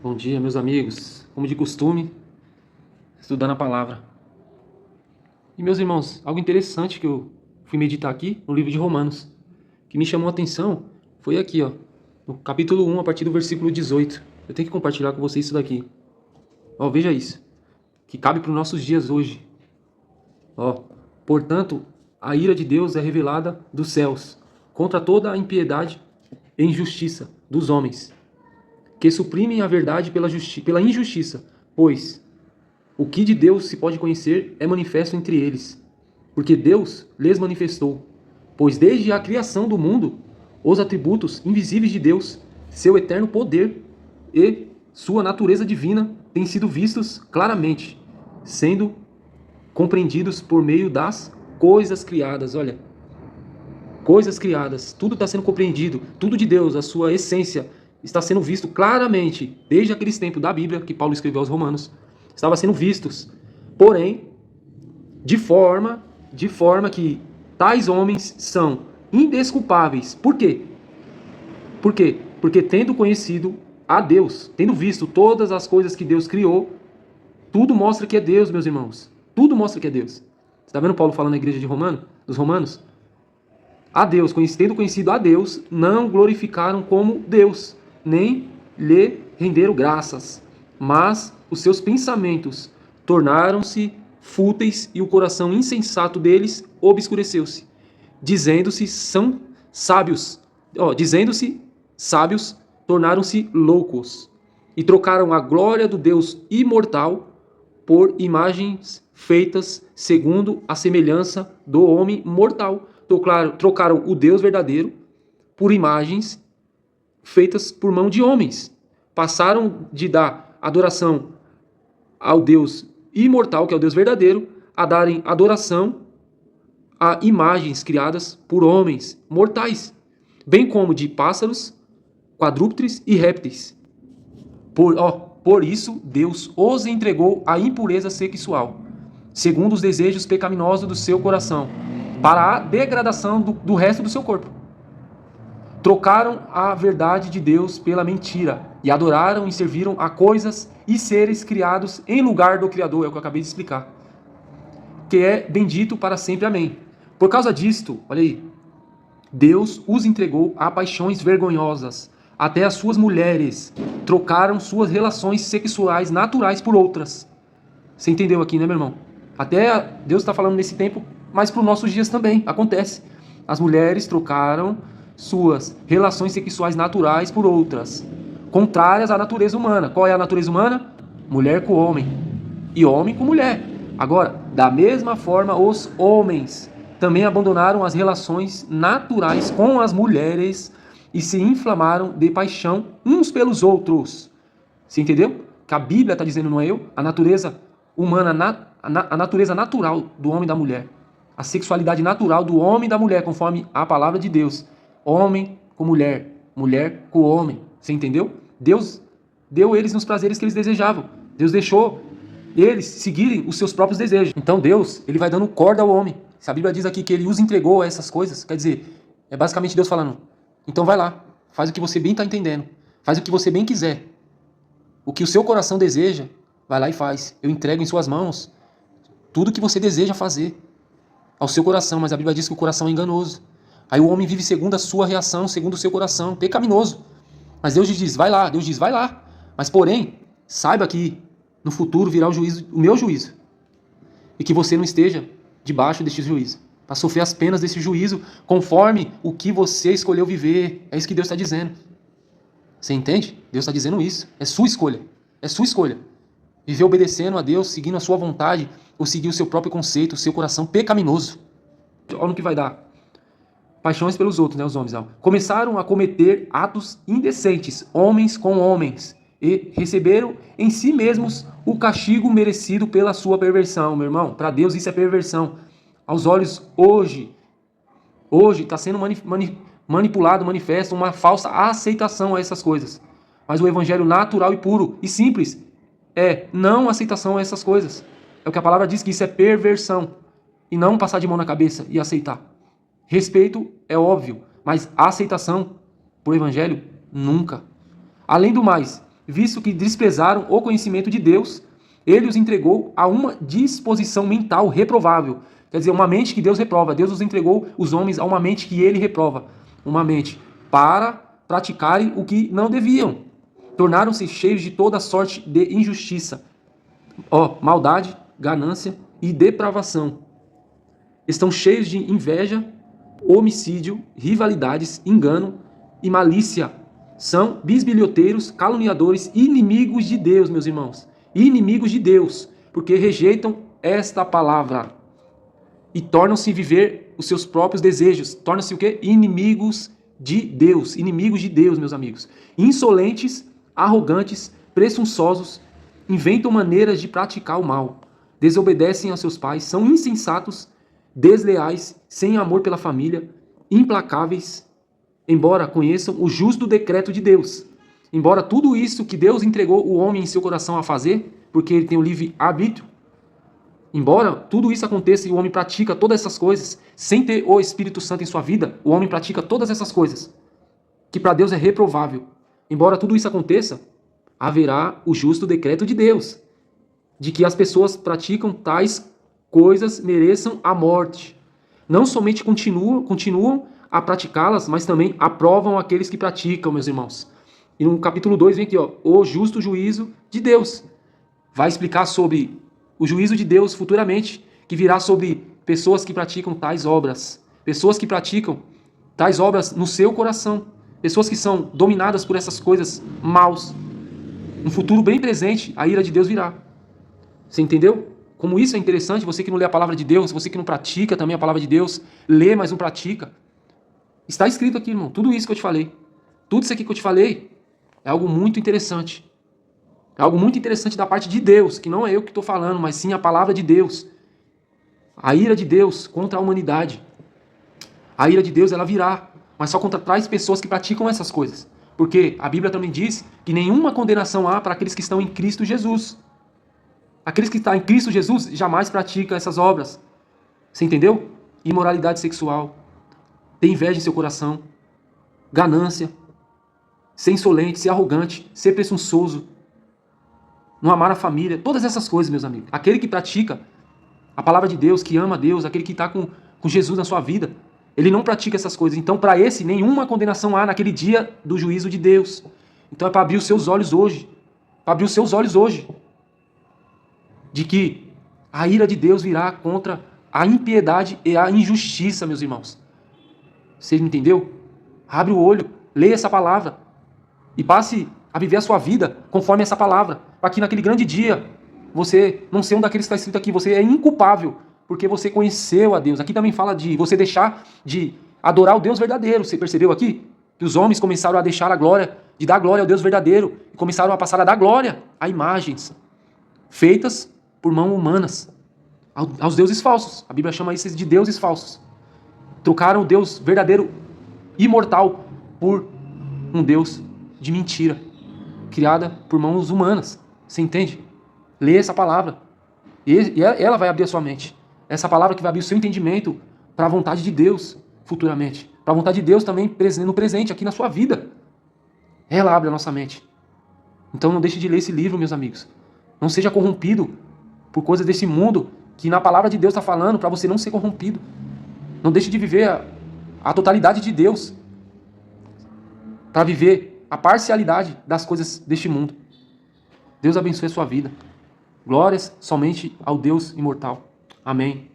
Bom dia, meus amigos. Como de costume, estudando a palavra. E, meus irmãos, algo interessante que eu fui meditar aqui no livro de Romanos, que me chamou a atenção, foi aqui, ó, no capítulo 1, a partir do versículo 18. Eu tenho que compartilhar com vocês isso daqui. Ó, veja isso, que cabe para os nossos dias hoje. Ó, portanto, a ira de Deus é revelada dos céus contra toda a impiedade e injustiça dos homens, que suprimem a verdade pela injustiça, pois o que de Deus se pode conhecer é manifesto entre eles, porque Deus lhes manifestou. Pois desde a criação do mundo, os atributos invisíveis de Deus, seu eterno poder e sua natureza divina têm sido vistos claramente, sendo compreendidos por meio das coisas criadas. Olha, coisas criadas, tudo está sendo compreendido, tudo de Deus, a sua essência, está sendo visto claramente, desde aqueles tempos da Bíblia, que Paulo escreveu aos Romanos, estava sendo vistos, porém, de forma que tais homens são indesculpáveis. Por quê? Por quê? Porque tendo conhecido a Deus, tendo visto todas as coisas que Deus criou, tudo mostra que é Deus, meus irmãos. Tudo mostra que é Deus. Você está vendo Paulo falando na igreja dos Romanos? A Deus, tendo conhecido a Deus, não glorificaram como Deus, nem lhe renderam graças, mas os seus pensamentos tornaram-se fúteis e o coração insensato deles obscureceu-se, dizendo-se são sábios, dizendo-se sábios, tornaram-se loucos e trocaram a glória do Deus imortal por imagens feitas segundo a semelhança do homem mortal. Trocaram o Deus verdadeiro por imagens feitas por mão de homens. Passaram de dar adoração ao Deus imortal, que é o Deus verdadeiro, a darem adoração a imagens criadas por homens mortais, bem como de pássaros, quadrúpedes e répteis. Por isso, Deus os entregou à impureza sexual, segundo os desejos pecaminosos do seu coração, para a degradação do resto do seu corpo. Trocaram a verdade de Deus pela mentira e adoraram e serviram a coisas e seres criados em lugar do Criador, é o que eu acabei de explicar, que é bendito para sempre, amém. Por causa disto, olha aí, Deus os entregou a paixões vergonhosas, até as suas mulheres trocaram suas relações sexuais naturais por outras. Você entendeu aqui, né, meu irmão? Até Deus está falando nesse tempo, mas para os nossos dias também acontece. As mulheres trocaram suas relações sexuais naturais por outras, contrárias à natureza humana. Qual é a natureza humana? Mulher com homem e homem com mulher. Agora, da mesma forma, os homens também abandonaram as relações naturais com as mulheres e se inflamaram de paixão uns pelos outros. Você entendeu? Que a Bíblia está dizendo, não é eu? A natureza humana, a natureza natural do homem e da mulher. A sexualidade natural do homem e da mulher, conforme a palavra de Deus. Homem com mulher, mulher com homem. Você entendeu? Deus deu eles nos prazeres que eles desejavam. Deus deixou eles seguirem os seus próprios desejos. Então Deus, ele vai dando corda ao homem. Se a Bíblia diz aqui que ele os entregou a essas coisas, quer dizer, é basicamente Deus falando, então vai lá, faz o que você bem está entendendo, faz o que você bem quiser. O que o seu coração deseja, vai lá e faz. Eu entrego em suas mãos tudo o que você deseja fazer ao seu coração, mas a Bíblia diz que o coração é enganoso. Aí o homem vive segundo a sua reação, segundo o seu coração, pecaminoso. Mas Deus diz, vai lá, Deus diz, vai lá. Mas porém, saiba que no futuro virá o meu juízo. E que você não esteja debaixo deste juízo, para sofrer as penas desse juízo, conforme o que você escolheu viver. É isso que Deus está dizendo. Você entende? Deus está dizendo isso. É sua escolha. É sua escolha. Viver obedecendo a Deus, seguindo a sua vontade, ou seguir o seu próprio conceito, o seu coração pecaminoso. Olha no que vai dar. Paixões pelos outros, né, os homens. Começaram a cometer atos indecentes, homens com homens, e receberam em si mesmos o castigo merecido pela sua perversão, meu irmão. Para Deus isso é perversão. Aos olhos hoje está sendo manipulado, manifesto uma falsa aceitação a essas coisas. Mas o evangelho natural e puro e simples é não aceitação a essas coisas. É o que a palavra diz, que isso é perversão. E não passar de mão na cabeça e aceitar. Respeito é óbvio, mas aceitação por evangelho, nunca. Além do mais, visto que desprezaram o conhecimento de Deus, ele os entregou a uma disposição mental reprovável. Quer dizer, uma mente que Deus reprova. Deus os entregou, os homens, a uma mente que ele reprova. Uma mente para praticarem o que não deviam. Tornaram-se cheios de toda sorte de injustiça, maldade, ganância e depravação. Estão cheios de inveja, homicídio, rivalidades, engano e malícia. São bisbilhoteiros, caluniadores, inimigos de Deus, meus irmãos. Inimigos de Deus, porque rejeitam esta palavra e tornam-se viver os seus próprios desejos. Tornam-se o quê? Inimigos de Deus. Inimigos de Deus, meus amigos. Insolentes, arrogantes, presunçosos, inventam maneiras de praticar o mal. Desobedecem aos seus pais, são insensatos, desleais, sem amor pela família, implacáveis, embora conheçam o justo decreto de Deus. Embora tudo isso que Deus entregou o homem em seu coração a fazer, porque ele tem o livre-arbítrio, embora tudo isso aconteça e o homem pratica todas essas coisas, sem ter o Espírito Santo em sua vida, o homem pratica todas essas coisas, que para Deus é reprovável. Embora tudo isso aconteça, haverá o justo decreto de Deus, de que as pessoas praticam tais coisas mereçam a morte. Não somente continuam a praticá-las, mas também aprovam aqueles que praticam, meus irmãos. E no capítulo 2 vem aqui, o justo juízo de Deus. Vai explicar sobre o juízo de Deus futuramente, que virá sobre pessoas que praticam tais obras. Pessoas que praticam tais obras no seu coração. Pessoas que são dominadas por essas coisas maus. No futuro bem presente, a ira de Deus virá. Você entendeu? Como isso é interessante, você que não lê a palavra de Deus, você que não pratica também a palavra de Deus, lê, mas não pratica. Está escrito aqui, irmão, tudo isso que eu te falei. Tudo isso aqui que eu te falei é algo muito interessante. É algo muito interessante da parte de Deus, que não é eu que estou falando, mas sim a palavra de Deus. A ira de Deus contra a humanidade. A ira de Deus, ela virá, mas só contra tais pessoas que praticam essas coisas. Porque a Bíblia também diz que nenhuma condenação há para aqueles que estão em Cristo Jesus. Aqueles que estão em Cristo Jesus jamais praticam essas obras. Você entendeu? Imoralidade sexual, ter inveja em seu coração, ganância, ser insolente, ser arrogante, ser presunçoso, não amar a família, todas essas coisas, meus amigos. Aquele que pratica a palavra de Deus, que ama a Deus, aquele que está com Jesus na sua vida, ele não pratica essas coisas. Então, para esse, nenhuma condenação há naquele dia do juízo de Deus. Então, é para abrir os seus olhos hoje. Para abrir os seus olhos hoje. De que a ira de Deus virá contra a impiedade e a injustiça, meus irmãos. Você entendeu? Abre o olho, leia essa palavra e passe a viver a sua vida conforme essa palavra, para que naquele grande dia você não seja um daqueles que está escrito aqui, você é inculpável, porque você conheceu a Deus. Aqui também fala de você deixar de adorar o Deus verdadeiro. Você percebeu aqui? Que os homens começaram a deixar a glória, de dar glória ao Deus verdadeiro, e começaram a passar a dar glória a imagens feitas por mãos humanas, aos deuses falsos. A Bíblia chama isso de deuses falsos. Trocaram o Deus verdadeiro, imortal, por um Deus de mentira, criada por mãos humanas. Você entende? Lê essa palavra. E ela vai abrir a sua mente. Essa palavra que vai abrir o seu entendimento para a vontade de Deus futuramente. Para a vontade de Deus também no presente, aqui na sua vida. Ela abre a nossa mente. Então não deixe de ler esse livro, meus amigos. Não seja corrompido por coisas desse mundo que na palavra de Deus está falando para você não ser corrompido. Não deixe de viver a totalidade de Deus para viver a parcialidade das coisas deste mundo. Deus abençoe a sua vida. Glórias somente ao Deus imortal. Amém.